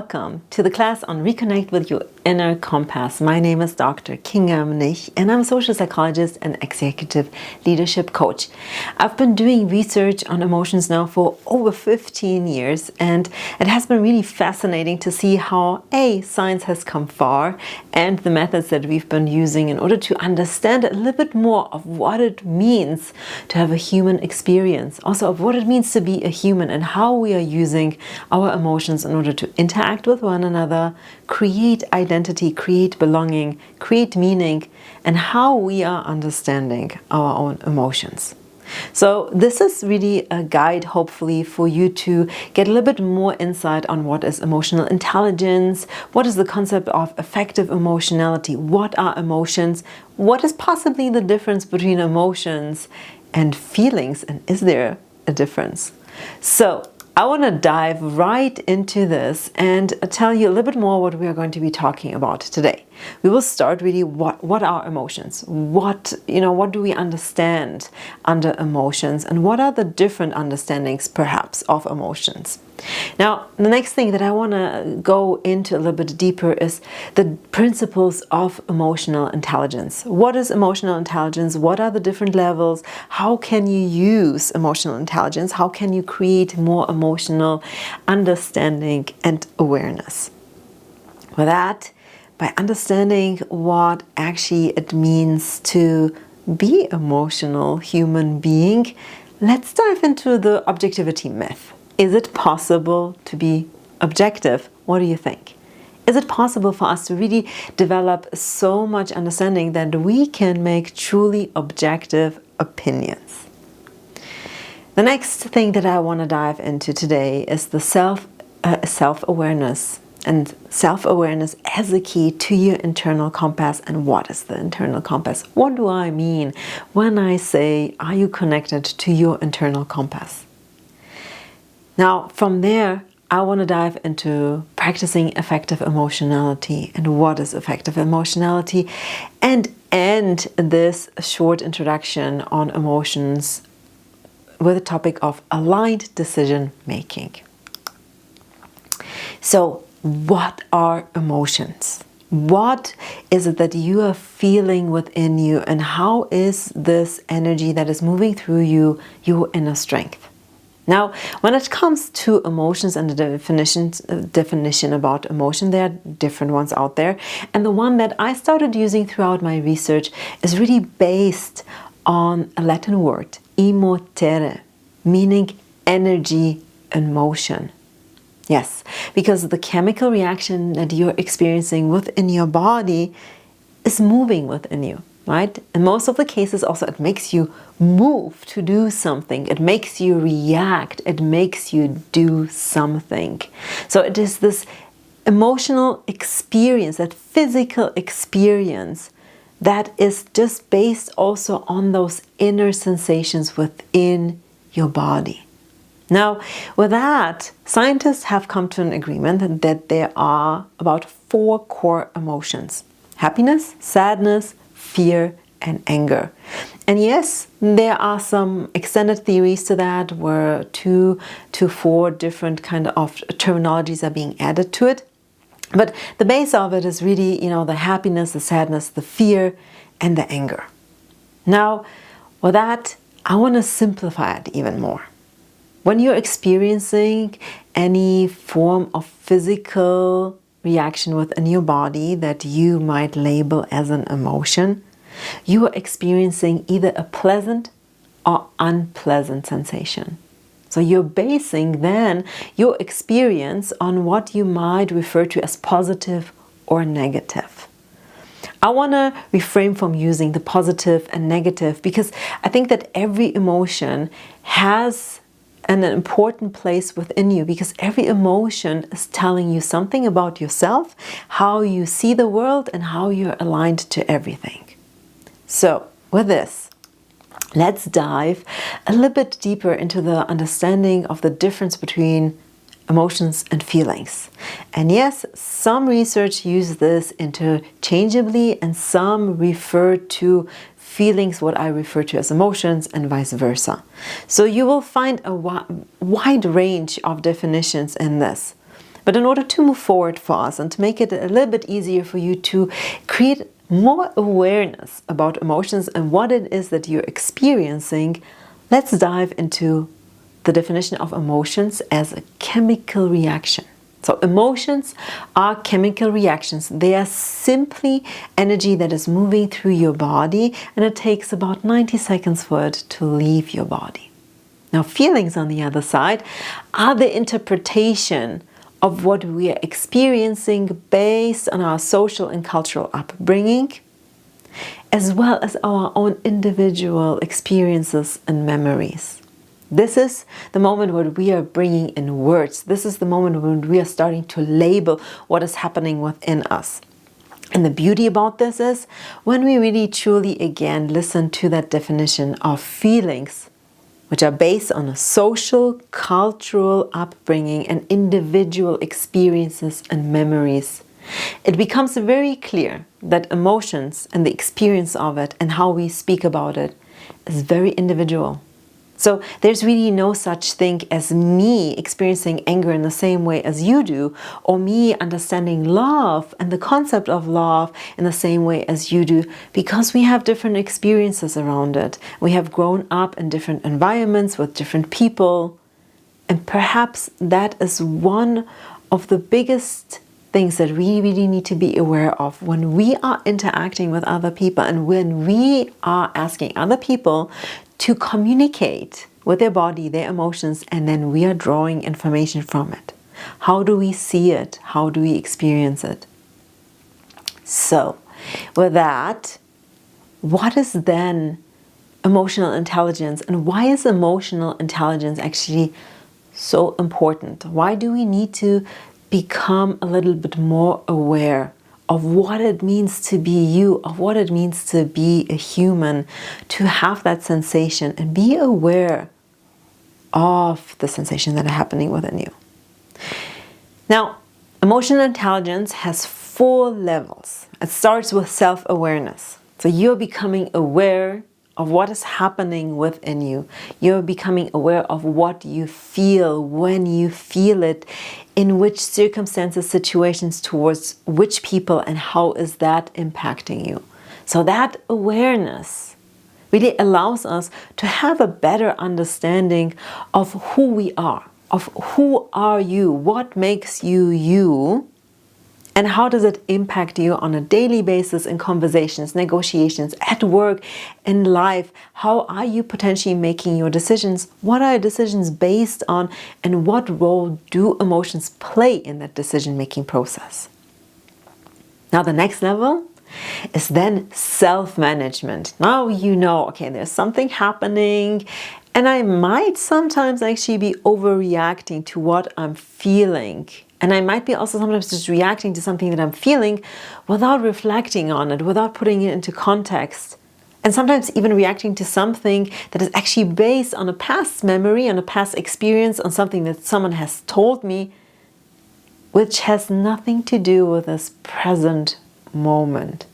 welcome to the class on Reconnect with your inner compass. My name is Dr. Kinga Mnich and I'm a social psychologist and executive leadership coach. I've been doing research on emotions now for over 15 years, and it has been really fascinating to see how science has come far and the methods that we've been using in order to understand a little bit more of what it means to have a human experience, also of what it means to be a human and how we are using our emotions in order to interact with one another, create identity, create belonging, create meaning, and how we are understanding our own emotions. So this is really a guide, hopefully, for you to get a little bit more insight on what is emotional intelligence, what is the concept of effective emotionality, what are emotions, what is possibly the difference between emotions and feelings, and is there a difference? So I want to dive right into this and tell you a little bit more what we are going to be talking about today. We will start really what are emotions? What do we understand under emotions, and what are the different understandings perhaps of emotions? Now, the next thing that I want to go into a little bit deeper is the principles of emotional intelligence. What is emotional intelligence? What are the different levels? How can you use emotional intelligence? How can you create more emotional understanding and awareness? With that, by understanding what actually it means to be an emotional human being, let's dive into the objectivity myth. Is it possible to be objective? What do you think? Is it possible for us to really develop so much understanding that we can make truly objective opinions? The next thing that I want to dive into today is the self-awareness. And self-awareness as a key to your internal compass. And what is the internal compass? What do I mean when I say, are you connected to your internal compass? Now, from there, I want to dive into practicing effective emotionality and what is effective emotionality, and end this short introduction on emotions with the topic of aligned decision making. So, what are emotions? What is it that you are feeling within you, and how is this energy that is moving through you your inner strength? Now, when it comes to emotions and the definition about emotion, there are different ones out there. And the one that I started using throughout my research is really based on a Latin word, emotere, meaning energy and motion. Yes, because the chemical reaction that you're experiencing within your body is moving within you, right? In most of the cases also it makes you move to do something. It makes you react. It makes you do something. So it is this emotional experience, that physical experience that is just based also on those inner sensations within your body. Now, with that, scientists have come to an agreement that there are about 4 core emotions: happiness, sadness, fear, and anger. And yes, there are some extended theories to that where 2 to 4 different kind of terminologies are being added to it. But the base of it is really, the happiness, the sadness, the fear, and the anger. Now, with that, I want to simplify it even more. When you're experiencing any form of physical reaction within your body that you might label as an emotion, you are experiencing either a pleasant or unpleasant sensation. So you're basing then your experience on what you might refer to as positive or negative. I want to refrain from using the positive and negative because I think that every emotion has an important place within you, because every emotion is telling you something about yourself, how you see the world, and how you're aligned to everything. So with this, let's dive a little bit deeper into the understanding of the difference between emotions and feelings. And yes, some research uses this interchangeably, and some refer to feelings, what I refer to as emotions, and vice versa. So you will find a wide range of definitions in this. But in order to move forward for us and to make it a little bit easier for you to create more awareness about emotions and what it is that you're experiencing, let's dive into the definition of emotions as a chemical reaction. So emotions are chemical reactions. They are simply energy that is moving through your body, and it takes about 90 seconds for it to leave your body. Now, feelings, on the other side, are the interpretation of what we are experiencing based on our social and cultural upbringing, as well as our own individual experiences and memories. This is the moment when we are bringing in words. This is the moment when we are starting to label what is happening within us. And the beauty about this is when we really truly again listen to that definition of feelings, which are based on a social, cultural upbringing and individual experiences and memories, it becomes very clear that emotions and the experience of it and how we speak about it is very individual. So there's really no such thing as me experiencing anger in the same way as you do, or me understanding love and the concept of love in the same way as you do, because we have different experiences around it. We have grown up in different environments with different people, and perhaps that is one of the biggest things that we really need to be aware of when we are interacting with other people and when we are asking other people to communicate with their body, their emotions, and then we are drawing information from it. How do we see it? How do we experience it? So, with that, what is then emotional intelligence, and why is emotional intelligence actually so important? Why do we need to become a little bit more aware of what it means to be you, of what it means to be a human, to have that sensation and be aware of the sensation that are happening within you? Now, emotional intelligence has 4 levels. It starts with self-awareness. So you're becoming aware of what is happening within you. You're becoming aware of what you feel, when you feel it, in which circumstances, situations, towards which people, and how is that impacting you. So that awareness really allows us to have a better understanding of who we are, of who are you, what makes you you, and how does it impact you on a daily basis in conversations, negotiations, at work, in life? How are you potentially making your decisions? What are your decisions based on? And what role do emotions play in that decision-making process? Now, the next level is then self-management. Now you know, okay, there's something happening, and I might sometimes actually be overreacting to what I'm feeling. And I might be also sometimes just reacting to something that I'm feeling without reflecting on it, without putting it into context. And sometimes even reacting to something that is actually based on a past memory, on a past experience, on something that someone has told me, which has nothing to do with this present moment.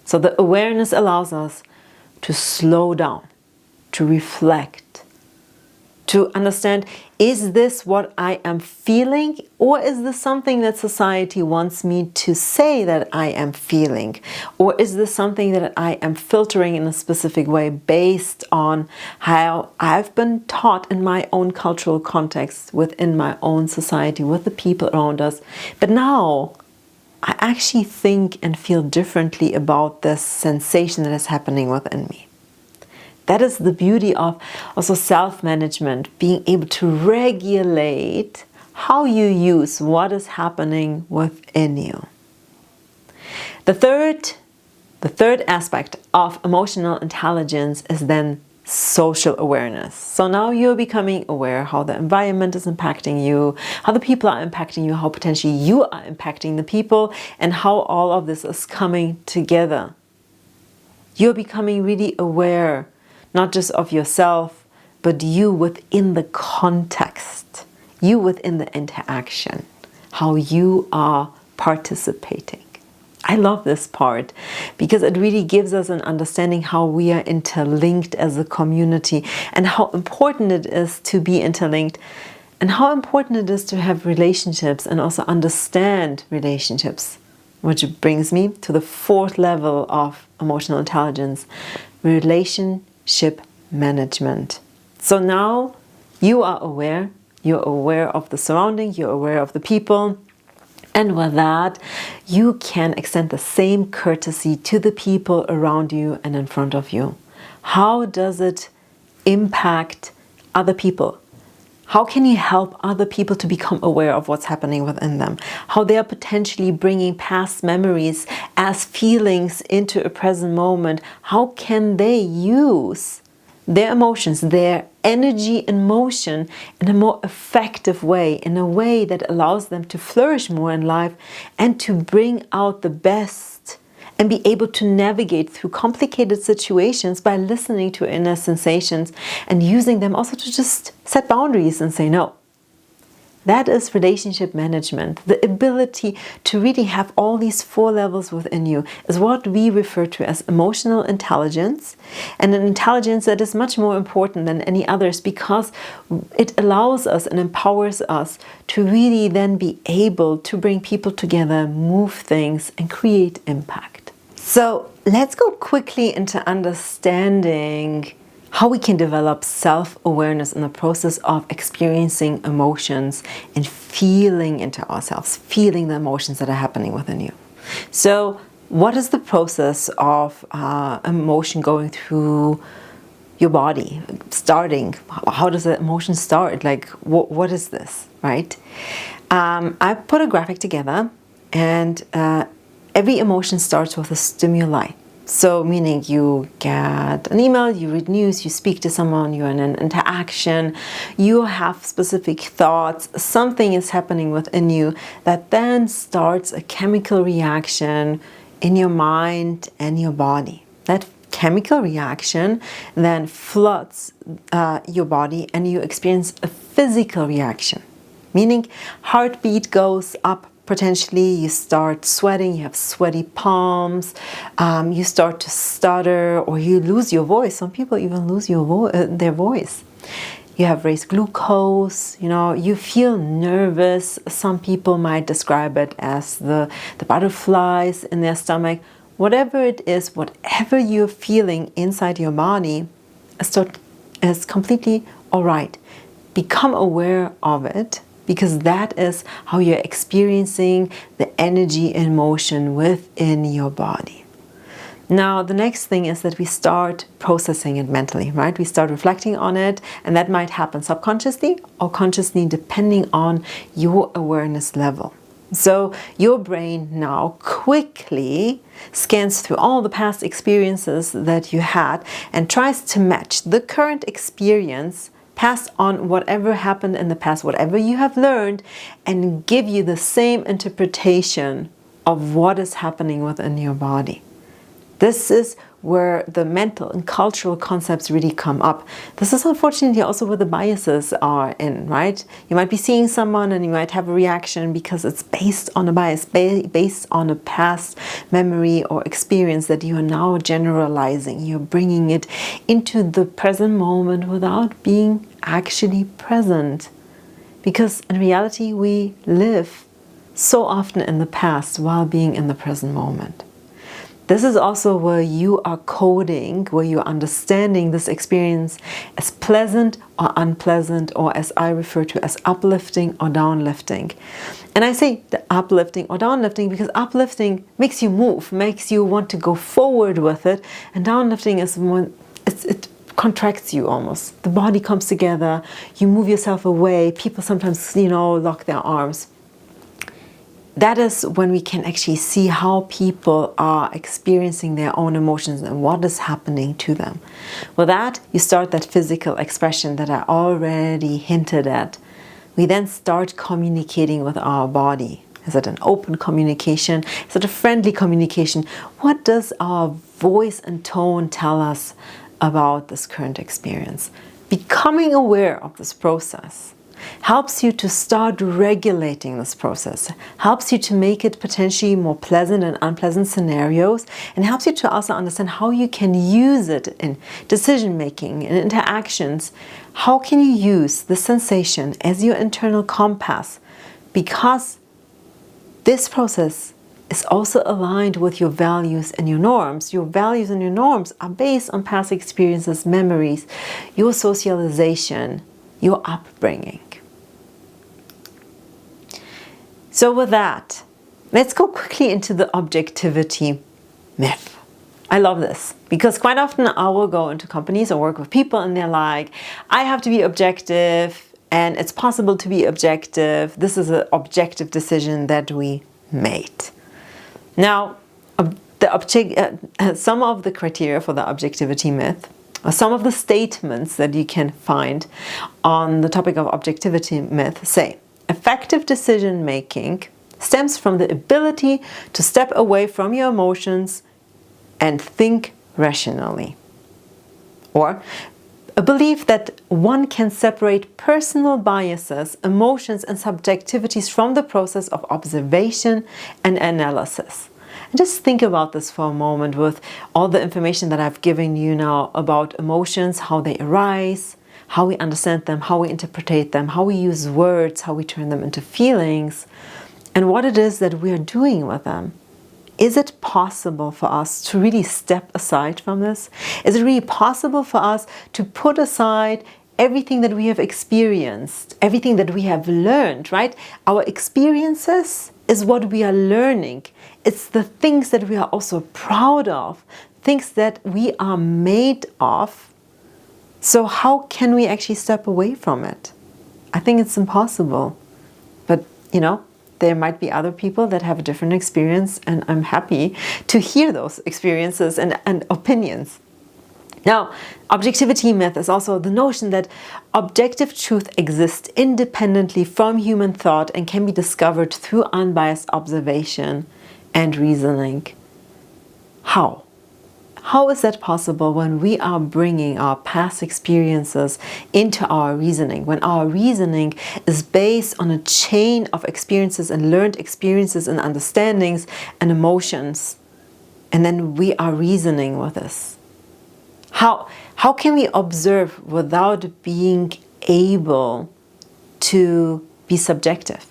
So the awareness allows us to slow down, to reflect, to understand, is this what I am feeling, or is this something that society wants me to say that I am feeling? Or is this something that I am filtering in a specific way based on how I've been taught in my own cultural context, within my own society, with the people around us? But now I actually think and feel differently about this sensation that is happening within me. That is the beauty of also self-management, being able to regulate how you use what is happening within you. The third aspect of emotional intelligence is then social awareness. So now you're becoming aware how the environment is impacting you, how the people are impacting you, how potentially you are impacting the people, and how all of this is coming together. You're becoming really aware, not just of yourself, but you within the context, you within the interaction, how you are participating. I love this part because it really gives us an understanding how we are interlinked as a community and how important it is to be interlinked, and how important it is to have relationships and also understand relationships. Which brings me to the fourth level of emotional intelligence, relationship management. So now you are aware, you're aware of the surrounding, you're aware of the people, and with that, you can extend the same courtesy to the people around you and in front of you. How does it impact other people? How can you help other people to become aware of what's happening within them? How they are potentially bringing past memories as feelings into a present moment? How can they use their emotions, their energy and motion in a more effective way, in a way that allows them to flourish more in life and to bring out the best and be able to navigate through complicated situations by listening to inner sensations and using them also to just set boundaries and say no. That is relationship management. The ability to really have all these four levels within you is what we refer to as emotional intelligence, and an intelligence that is much more important than any others because it allows us and empowers us to really then be able to bring people together, move things, and create impact. So let's go quickly into understanding how we can develop self-awareness in the process of experiencing emotions and feeling into ourselves, feeling the emotions that are happening within you. So what is the process of emotion going through your body, starting? How does the emotion start? Like, what is this, right? I put a graphic together, and every emotion starts with a stimuli. So meaning you get an email, you read news, you speak to someone, you're in an interaction, you have specific thoughts, something is happening within you that then starts a chemical reaction in your mind and your body. That chemical reaction then floods your body and you experience a physical reaction, meaning heartbeat goes up. Potentially, you start sweating, you have sweaty palms, you start to stutter, or you lose your voice. Some people even lose their voice. You have raised glucose, you feel nervous. Some people might describe it as the butterflies in their stomach. Whatever it is, whatever you're feeling inside your body is completely all right. Become aware of it, because that is how you're experiencing the energy and motion within your body. Now, the next thing is that we start processing it mentally, right? We start reflecting on it, and that might happen subconsciously or consciously, depending on your awareness level. So your brain now quickly scans through all the past experiences that you had and tries to match the current experience, pass on whatever happened in the past, whatever you have learned, and give you the same interpretation of what is happening within your body. This is where the mental and cultural concepts really come up. This is unfortunately also where the biases are in, right? You might be seeing someone and you might have a reaction because it's based on a bias, based on a past memory or experience that you are now generalizing. You're bringing it into the present moment without being actually present. Because in reality, we live so often in the past while being in the present moment. This is also where you are coding, where you're understanding this experience as pleasant or unpleasant, or as I refer to as uplifting or downlifting. And I say the uplifting or downlifting because uplifting makes you move, makes you want to go forward with it, and downlifting is when it contracts you almost. The body comes together, you move yourself away. People sometimes, lock their arms. That is when we can actually see how people are experiencing their own emotions and what is happening to them. With that, you start that physical expression that I already hinted at. We then start communicating with our body. Is it an open communication? Is it a friendly communication? What does our voice and tone tell us about this current experience? Becoming aware of this process helps you to start regulating this process, helps you to make it potentially more pleasant and unpleasant scenarios, and helps you to also understand how you can use it in decision making and interactions. How can you use the sensation as your internal compass? Because this process is also aligned with your values and your norms. Your values and your norms are based on past experiences, memories, your socialization, your upbringing. So with that, let's go quickly into the objectivity myth. I love this because quite often I will go into companies or work with people and they're like, I have to be objective and it's possible to be objective. This is an objective decision that we made. Now, some of the criteria for the objectivity myth, or some of the statements that you can find on the topic of objectivity myth say, effective decision making stems from the ability to step away from your emotions and think rationally. Or a belief that one can separate personal biases, emotions, and subjectivities from the process of observation and analysis. And just think about this for a moment with all the information that I've given you now about emotions, how they arise, how we understand them, how we interpret them, how we use words, how we turn them into feelings, and what it is that we are doing with them. Is it possible for us to really step aside from this? Is it really possible for us to put aside everything that we have experienced, everything that we have learned, right? Our experiences is what we are learning. It's the things that we are also proud of, things that we are made of. So how can we actually step away from it? I think it's impossible. But, there might be other people that have a different experience, and I'm happy to hear those experiences and opinions. Now, objectivity myth is also the notion that objective truth exists independently from human thought and can be discovered through unbiased observation and reasoning. How? How is that possible when we are bringing our past experiences into our reasoning? When our reasoning is based on a chain of experiences and learned experiences and understandings and emotions, and then we are reasoning with this. How can we observe without being able to be subjective?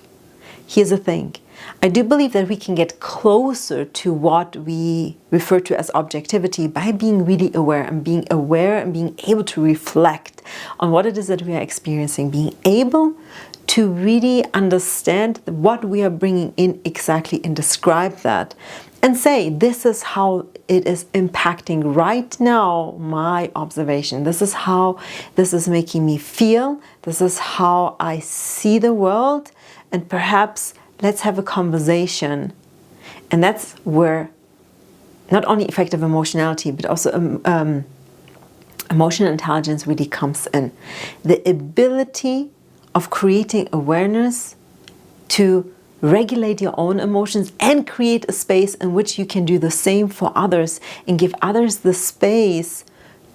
Here's the thing. I do believe that we can get closer to what we refer to as objectivity by being really aware and being able to reflect on what it is that we are experiencing, being able to really understand what we are bringing in exactly and describe that and say, this is how it is impacting right now my observation. This is how this is making me feel. This is how I see the world. And perhaps let's have a conversation. And that's where not only effective emotionality, but also emotional intelligence really comes in. The ability of creating awareness to regulate your own emotions and create a space in which you can do the same for others and give others the space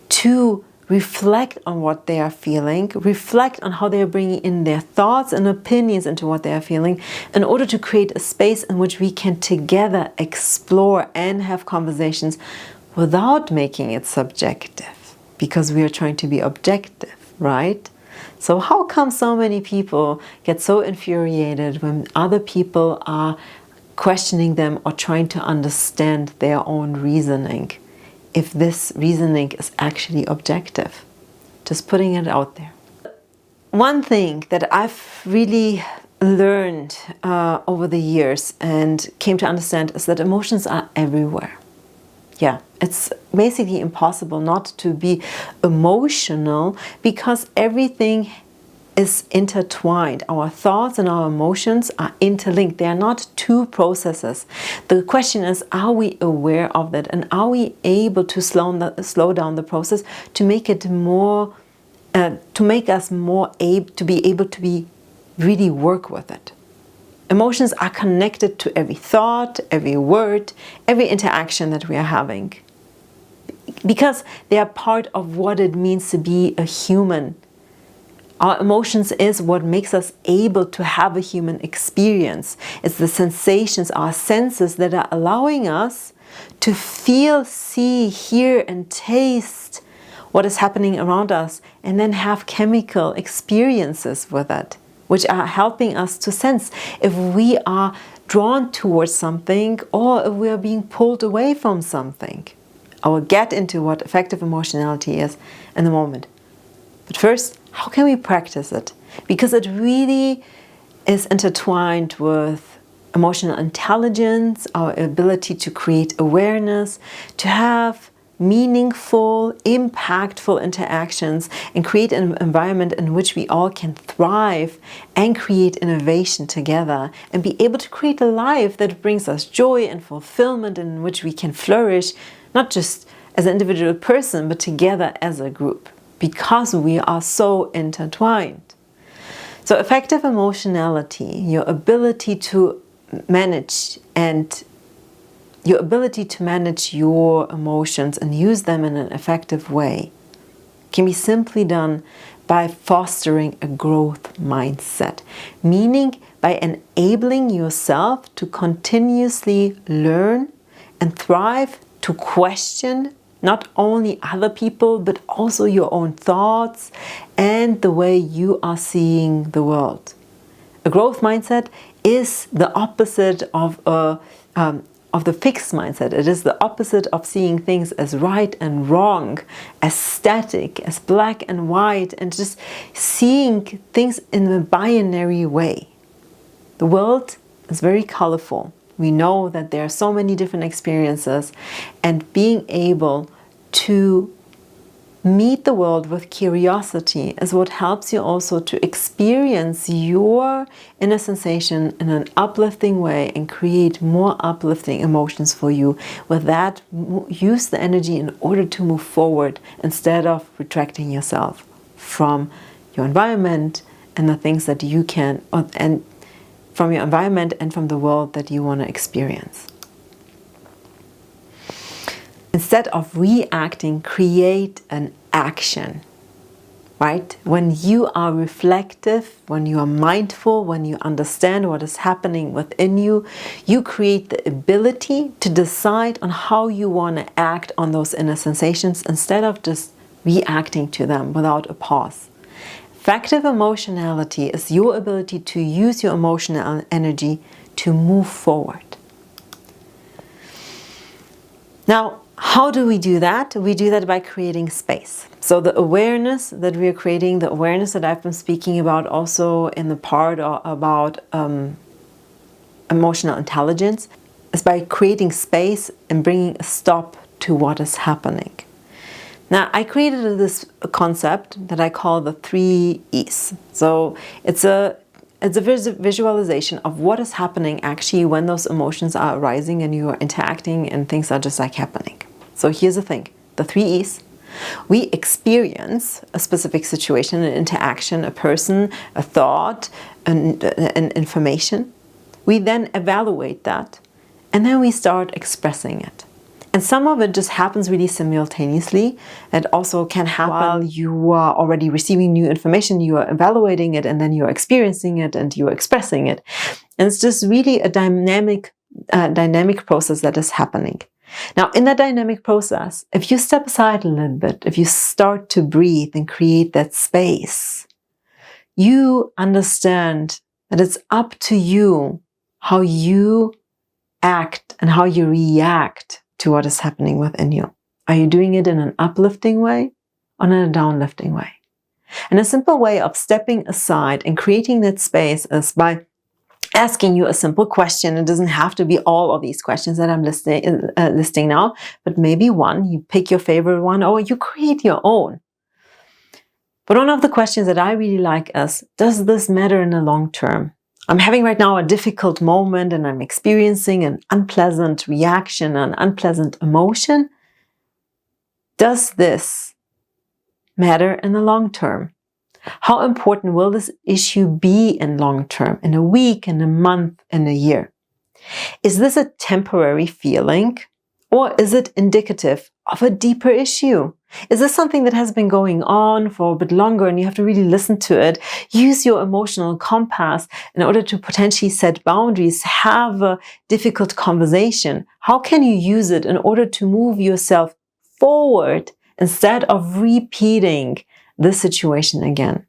to reflect on what they are feeling, reflect on how they are bringing in their thoughts and opinions into what they are feeling, in order to create a space in which we can together explore and have conversations without making it subjective, because we are trying to be objective, right? So how come so many people get so infuriated when other people are questioning them or trying to understand their own reasoning, if this reasoning is actually objective? Just putting it out there. One thing that I've really learned over the years and came to understand is that emotions are everywhere. Yeah, it's basically impossible not to be emotional because everything is intertwined. Our thoughts and our emotions are interlinked. They are not two processes. The question is, are we aware of that, and are we able to slow down the process to make it more, to make us more able to be really work with it? Emotions are connected to every thought, every word, every interaction that we are having, because they are part of what it means to be a human. Our emotions is what makes us able to have a human experience. It's the sensations, our senses that are allowing us to feel, see, hear, and taste what is happening around us, and then have chemical experiences with it, which are helping us to sense if we are drawn towards something or if we are being pulled away from something. I will get into what effective emotionality is in a moment. But first, how can we practice it? Because it really is intertwined with emotional intelligence, our ability to create awareness, to have meaningful, impactful interactions, and create an environment in which we all can thrive and create innovation together and be able to create a life that brings us joy and fulfillment, in which we can flourish, not just as an individual person, but together as a group, because we are so intertwined. So effective emotionality, your ability to manage your emotions and use them in an effective way, can be simply done by fostering a growth mindset, meaning by enabling yourself to continuously learn and thrive, to question not only other people, but also your own thoughts and the way you are seeing the world. A growth mindset is the opposite of the fixed mindset. It is the opposite of seeing things as right and wrong, as static, as black and white, and just seeing things in a binary way. The world is very colorful. We know that there are so many different experiences, and being able to meet the world with curiosity is what helps you also to experience your inner sensation in an uplifting way and create more uplifting emotions for you. With that, use the energy in order to move forward instead of retracting yourself from your environment and the things that you can, and from your environment and from the world that you want to experience. Instead of reacting, create an action, right? When you are reflective, when you are mindful, when you understand what is happening within you, you create the ability to decide on how you want to act on those inner sensations instead of just reacting to them without a pause. Effective emotionality is your ability to use your emotional energy to move forward. Now, how do we do that? We do that by creating space. So the awareness that we are creating, the awareness that I've been speaking about also in the part about emotional intelligence, is by creating space and bringing a stop to what is happening. Now, I created this concept that I call the 3 E's. So it's a visualization of what is happening actually when those emotions are arising and you are interacting and things are just like happening. So here's the thing, the 3 E's. We experience a specific situation, an interaction, a person, a thought, an information. We then evaluate that, and then we start expressing it. And some of it just happens really simultaneously. It also can happen while you are already receiving new information, you are evaluating it, and then you are experiencing it and you are expressing it. And it's just really a dynamic process that is happening. Now, in that dynamic process, if you step aside a little bit, if you start to breathe and create that space, you understand that it's up to you how you act and how you react to what is happening within you. Are you doing it in an uplifting way or in a downlifting way? And a simple way of stepping aside and creating that space is by asking you a simple question. It doesn't have to be all of these questions that I'm listing now, but maybe one. You pick your favorite one or you create your own. But one of the questions that I really like is, does this matter in the long term? I'm having right now a difficult moment and I'm experiencing an unpleasant reaction, an unpleasant emotion. Does this matter in the long term? How important will this issue be in long term, in a week, in a month, in a year? Is this a temporary feeling or is it indicative of a deeper issue? Is this something that has been going on for a bit longer and you have to really listen to it? Use your emotional compass in order to potentially set boundaries, have a difficult conversation. How can you use it in order to move yourself forward instead of repeating this situation again?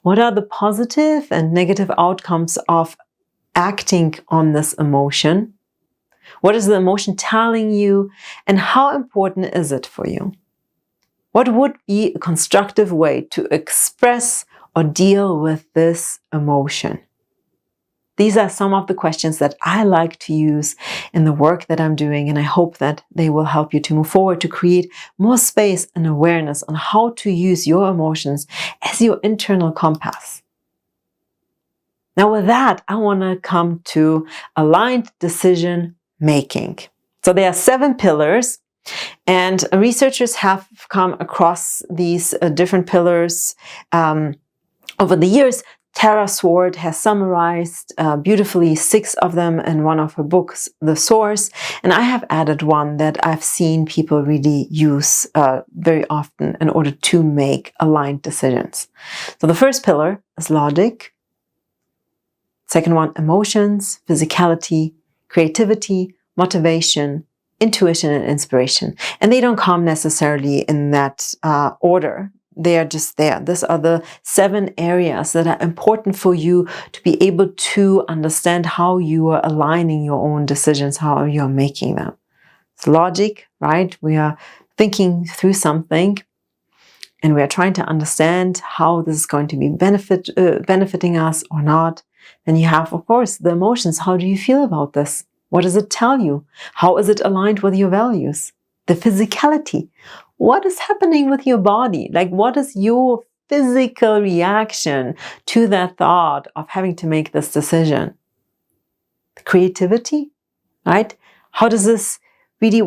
What are the positive and negative outcomes of acting on this emotion? What is the emotion telling you, and how important is it for you? What would be a constructive way to express or deal with this emotion? These are some of the questions that I like to use in the work that I'm doing, and I hope that they will help you to move forward, to create more space and awareness on how to use your emotions as your internal compass. Now, with that, I want to come to aligned decision making. So there are 7 pillars, and researchers have come across these different pillars over the years. Tara Sword has summarized beautifully 6 of them in one of her books, The Source, and I have added one that I've seen people really use very often in order to make aligned decisions. So the first pillar is logic. Second one, emotions, physicality, creativity, motivation, intuition, and inspiration. And they don't come necessarily in that order. They are just there. These are the 7 areas that are important for you to be able to understand how you are aligning your own decisions, how you're making them. It's logic, right? We are thinking through something and we are trying to understand how this is going to be benefiting us or not. Then you have, of course, the emotions. How do you feel about this? What does it tell you? How is it aligned with your values? The physicality. What is happening with your body? Like, what is your physical reaction to that thought of having to make this decision? The creativity, right? How does this really,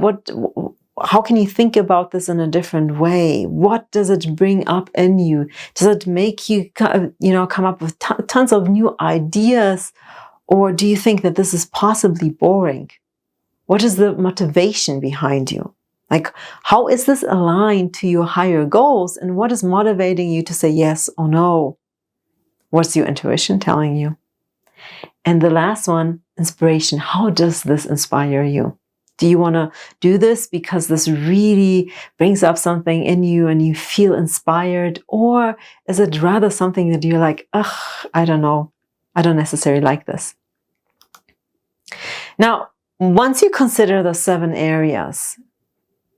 how can you think about this in a different way? What does it bring up in you? Does it make you, come up with tons of new ideas? Or do you think that this is possibly boring? What is the motivation behind you? Like, how is this aligned to your higher goals? And what is motivating you to say yes or no? What's your intuition telling you? And the last one, inspiration. How does this inspire you? Do you want to do this because this really brings up something in you and you feel inspired? Or is it rather something that you're like, ugh, I don't know. I don't necessarily like this. Now, once you consider the 7 areas,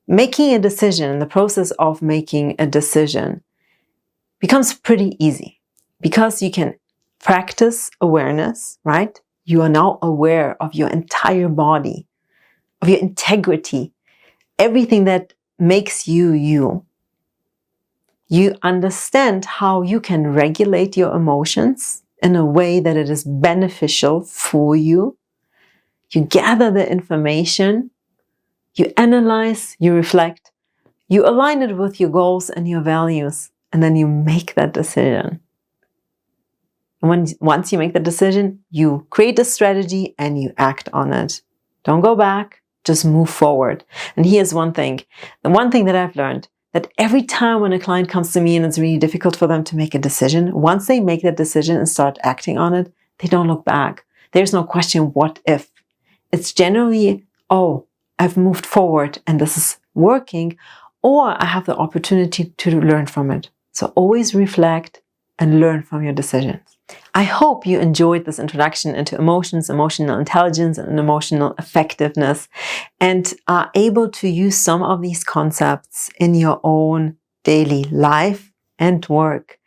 making a decision, the process of making a decision becomes pretty easy because you can practice awareness, right? You are now aware of your entire body, of your integrity, everything that makes you you. You understand how you can regulate your emotions in a way that it is beneficial for you. You gather the information, you analyze, you reflect, you align it with your goals and your values, and then you make that decision. And once you make the decision, you create a strategy and you act on it. Don't go back, just move forward. And here's one thing. The one thing that I've learned, that every time when a client comes to me and it's really difficult for them to make a decision, once they make that decision and start acting on it, they don't look back. There's no question, what if? It's generally, oh, I've moved forward and this is working, or I have the opportunity to learn from it. So always reflect and learn from your decisions. I hope you enjoyed this introduction into emotions, emotional intelligence, and emotional effectiveness, and are able to use some of these concepts in your own daily life and work.